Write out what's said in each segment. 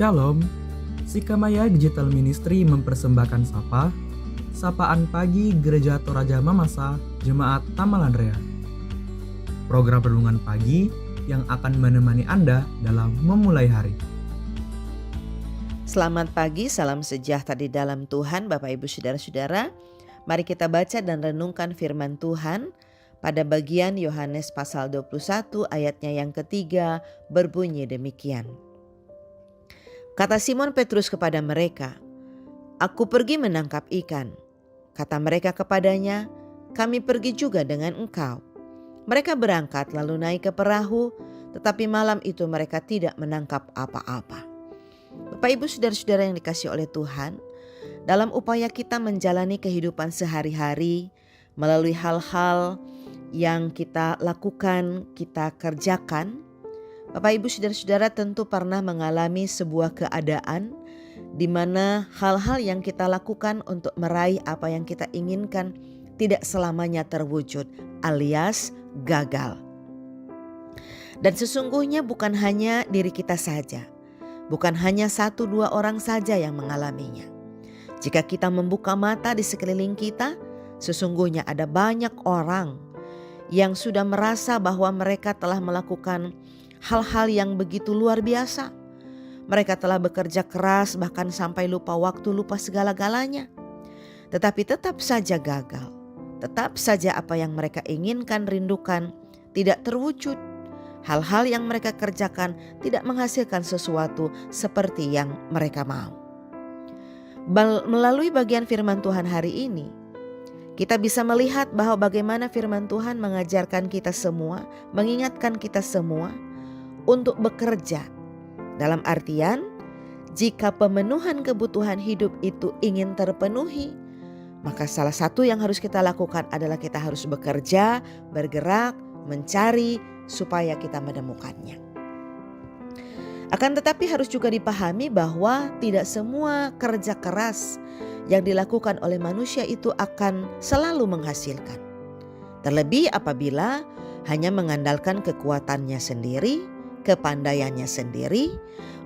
Shalom, Sikamaya Digital Ministry mempersembahkan Sapaan Pagi Gereja Toraja Mamasa Jemaat Tamal Andrea. Program renungan pagi yang akan menemani Anda dalam memulai hari. Selamat pagi, salam sejahtera di dalam Tuhan Bapak Ibu Saudara-saudara. Mari kita baca dan renungkan firman Tuhan pada bagian Yohanes pasal 21 ayatnya yang ketiga berbunyi demikian. Kata Simon Petrus kepada mereka, "Aku pergi menangkap ikan." Kata mereka kepadanya, "Kami pergi juga dengan engkau." Mereka berangkat lalu naik ke perahu, tetapi malam itu mereka tidak menangkap apa-apa. Bapak Ibu Saudara-saudara yang dikasihi oleh Tuhan, dalam upaya kita menjalani kehidupan sehari-hari melalui hal-hal yang kita lakukan, kita kerjakan, Bapak Ibu Saudara-saudara tentu pernah mengalami sebuah keadaan di mana hal-hal yang kita lakukan untuk meraih apa yang kita inginkan tidak selamanya terwujud alias gagal. Dan sesungguhnya bukan hanya diri kita saja, bukan hanya 1-2 orang saja yang mengalaminya. Jika kita membuka mata di sekeliling kita, sesungguhnya ada banyak orang yang sudah merasa bahwa mereka telah melakukan hal-hal yang begitu luar biasa. Mereka telah bekerja keras bahkan sampai lupa waktu, lupa segala-galanya. Tetapi tetap saja gagal. Tetap saja apa yang mereka inginkan, rindukan tidak terwujud. Hal-hal yang mereka kerjakan tidak menghasilkan sesuatu seperti yang mereka mau. Melalui bagian firman Tuhan hari ini, kita bisa melihat bahwa bagaimana firman Tuhan mengajarkan kita semua, mengingatkan kita semua untuk bekerja. Dalam artian, jika pemenuhan kebutuhan hidup itu ingin terpenuhi, maka salah satu yang harus kita lakukan adalah kita harus bekerja, bergerak, mencari supaya kita menemukannya. Akan tetapi harus juga dipahami bahwa tidak semua kerja keras yang dilakukan oleh manusia itu akan selalu menghasilkan. Terlebih apabila hanya mengandalkan kekuatannya sendiri, kepandaiannya sendiri,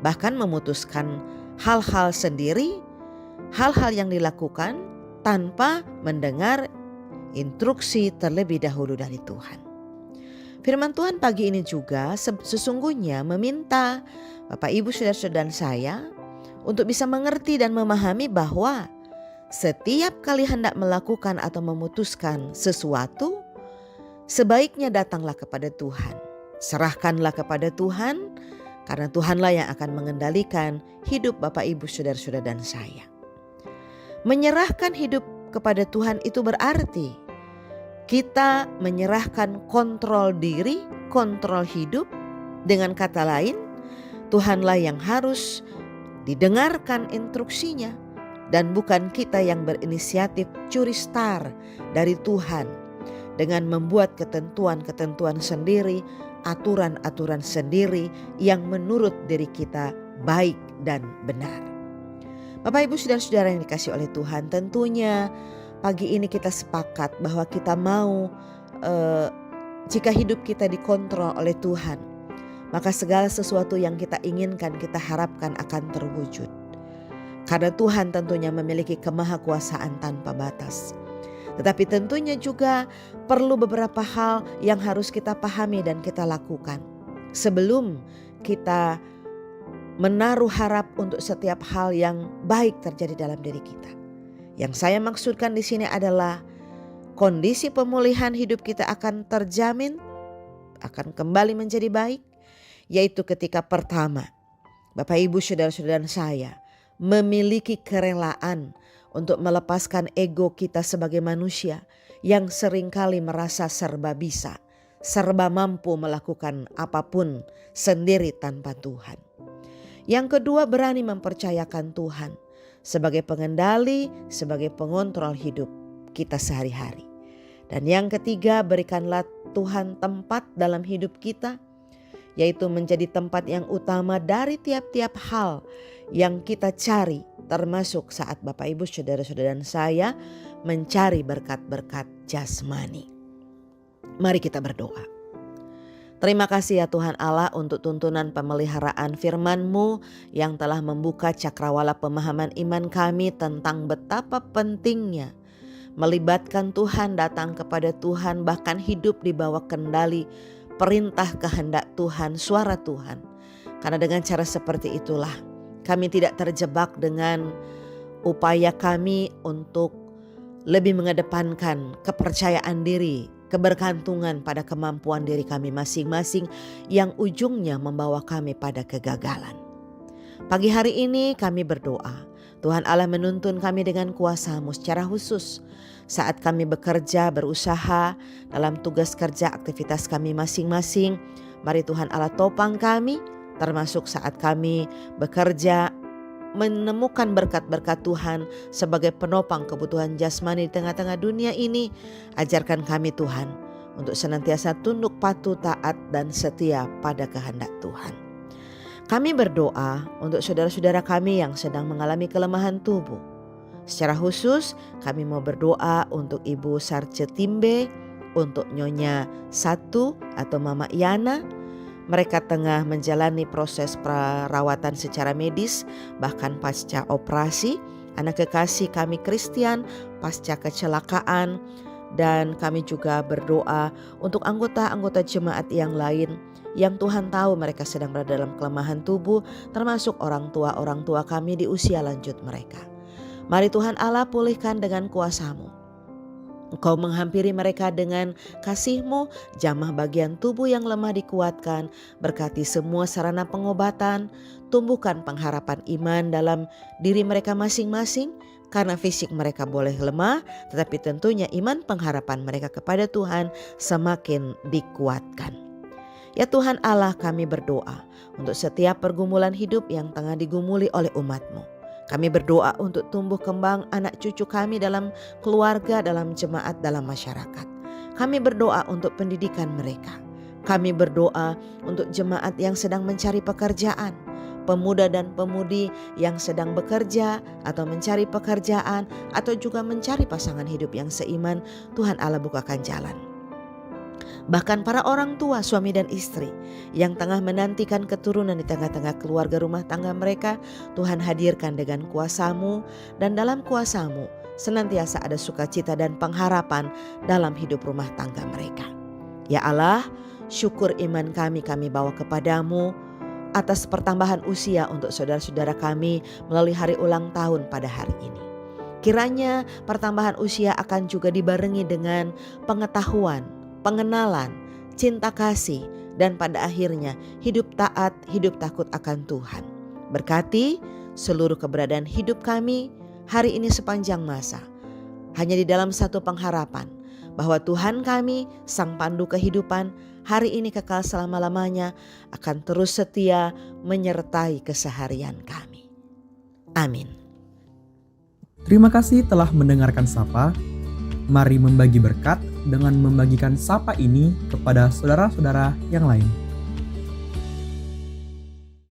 bahkan memutuskan hal-hal sendiri, hal-hal yang dilakukan tanpa mendengar instruksi terlebih dahulu dari Tuhan. Firman Tuhan pagi ini juga sesungguhnya meminta Bapak Ibu Saudara-saudara dan saya untuk bisa mengerti dan memahami bahwa setiap kali hendak melakukan atau memutuskan sesuatu, sebaiknya datanglah kepada Tuhan. Serahkanlah kepada Tuhan, karena Tuhanlah yang akan mengendalikan hidup Bapak Ibu Saudara-saudara dan saya. Menyerahkan hidup kepada Tuhan itu berarti kita menyerahkan kontrol diri, kontrol hidup. Dengan kata lain, Tuhanlah yang harus didengarkan instruksinya dan bukan kita yang berinisiatif curi star dari Tuhan dengan membuat ketentuan-ketentuan sendiri, aturan-aturan sendiri yang menurut diri kita baik dan benar. Bapak Ibu Saudara-saudara yang dikasihi oleh Tuhan, tentunya pagi ini kita sepakat bahwa kita mau jika hidup kita dikontrol oleh Tuhan, maka segala sesuatu yang kita inginkan, kita harapkan akan terwujud. Karena Tuhan tentunya memiliki kemahakuasaan tanpa batas. Tetapi tentunya juga perlu beberapa hal yang harus kita pahami dan kita lakukan sebelum kita menaruh harap untuk setiap hal yang baik terjadi dalam diri kita. Yang saya maksudkan di sini adalah kondisi pemulihan hidup kita akan terjamin, akan kembali menjadi baik, yaitu ketika pertama, Bapak Ibu Saudara-saudara dan saya memiliki kerelaan untuk melepaskan ego kita sebagai manusia yang seringkali merasa serba bisa, serba mampu melakukan apapun sendiri tanpa Tuhan. Yang kedua, berani mempercayakan Tuhan sebagai pengendali, sebagai pengontrol hidup kita sehari-hari. Dan yang ketiga, berikanlah Tuhan tempat dalam hidup kita, yaitu menjadi tempat yang utama dari tiap-tiap hal yang kita cari, termasuk saat Bapak Ibu Saudara-saudara dan saya mencari berkat-berkat jasmani. Mari kita berdoa. Terima kasih ya Tuhan Allah untuk tuntunan pemeliharaan firman-Mu yang telah membuka cakrawala pemahaman iman kami tentang betapa pentingnya melibatkan Tuhan, datang kepada Tuhan, bahkan hidup di bawah kendali perintah kehendak Tuhan, suara Tuhan. Karena dengan cara seperti itulah kami tidak terjebak dengan upaya kami untuk lebih mengedepankan kepercayaan diri, kebergantungan pada kemampuan diri kami masing-masing yang ujungnya membawa kami pada kegagalan. Pagi hari ini kami berdoa, Tuhan Allah menuntun kami dengan kuasa-Mu secara khusus saat kami bekerja, berusaha dalam tugas kerja aktivitas kami masing-masing. Mari Tuhan Allah topang kami, termasuk saat kami bekerja, menemukan berkat-berkat Tuhan sebagai penopang kebutuhan jasmani di tengah-tengah dunia ini. Ajarkan kami Tuhan untuk senantiasa tunduk patuh, taat dan setia pada kehendak Tuhan. Kami berdoa untuk saudara-saudara kami yang sedang mengalami kelemahan tubuh. Secara khusus kami mau berdoa untuk Ibu Sarce Timbe, untuk Nyonya Satu atau Mama Yana. Mereka tengah menjalani proses perawatan secara medis, bahkan pasca operasi. Anak kekasih kami Christian pasca kecelakaan. Dan kami juga berdoa untuk anggota-anggota jemaat yang lain yang Tuhan tahu mereka sedang berada dalam kelemahan tubuh, termasuk orang tua kami di usia lanjut mereka. Mari Tuhan Allah pulihkan dengan kuasa-Mu. Engkau menghampiri mereka dengan kasih-Mu, jamah bagian tubuh yang lemah dikuatkan, berkati semua sarana pengobatan, tumbuhkan pengharapan iman dalam diri mereka masing-masing, karena fisik mereka boleh lemah, tetapi tentunya iman pengharapan mereka kepada Tuhan semakin dikuatkan. Ya Tuhan Allah, kami berdoa untuk setiap pergumulan hidup yang tengah digumuli oleh umat-Mu. Kami berdoa untuk tumbuh kembang anak cucu kami dalam keluarga, dalam jemaat, dalam masyarakat. Kami berdoa untuk pendidikan mereka. Kami berdoa untuk jemaat yang sedang mencari pekerjaan, pemuda dan pemudi yang sedang bekerja atau mencari pekerjaan atau juga mencari pasangan hidup yang seiman. Tuhan Allah bukakan jalan. Bahkan para orang tua, suami dan istri yang tengah menantikan keturunan di tengah-tengah keluarga rumah tangga mereka, Tuhan hadirkan dengan kuasa-Mu, dan dalam kuasa-Mu senantiasa ada sukacita dan pengharapan dalam hidup rumah tangga mereka. Ya Allah, syukur iman kami bawa kepadamu atas pertambahan usia untuk saudara-saudara kami melalui hari ulang tahun pada hari ini. Kiranya pertambahan usia akan juga dibarengi dengan pengetahuan, pengenalan, cinta kasih, dan pada akhirnya hidup taat, hidup takut akan Tuhan. Berkati seluruh keberadaan hidup kami hari ini sepanjang masa, hanya di dalam satu pengharapan, bahwa Tuhan kami, Sang Pandu kehidupan, hari ini kekal selama-lamanya akan terus setia menyertai keseharian kami. Amin. Terima kasih telah mendengarkan Sapa. Mari membagi berkat dengan membagikan Sapa ini kepada saudara-saudara yang lain.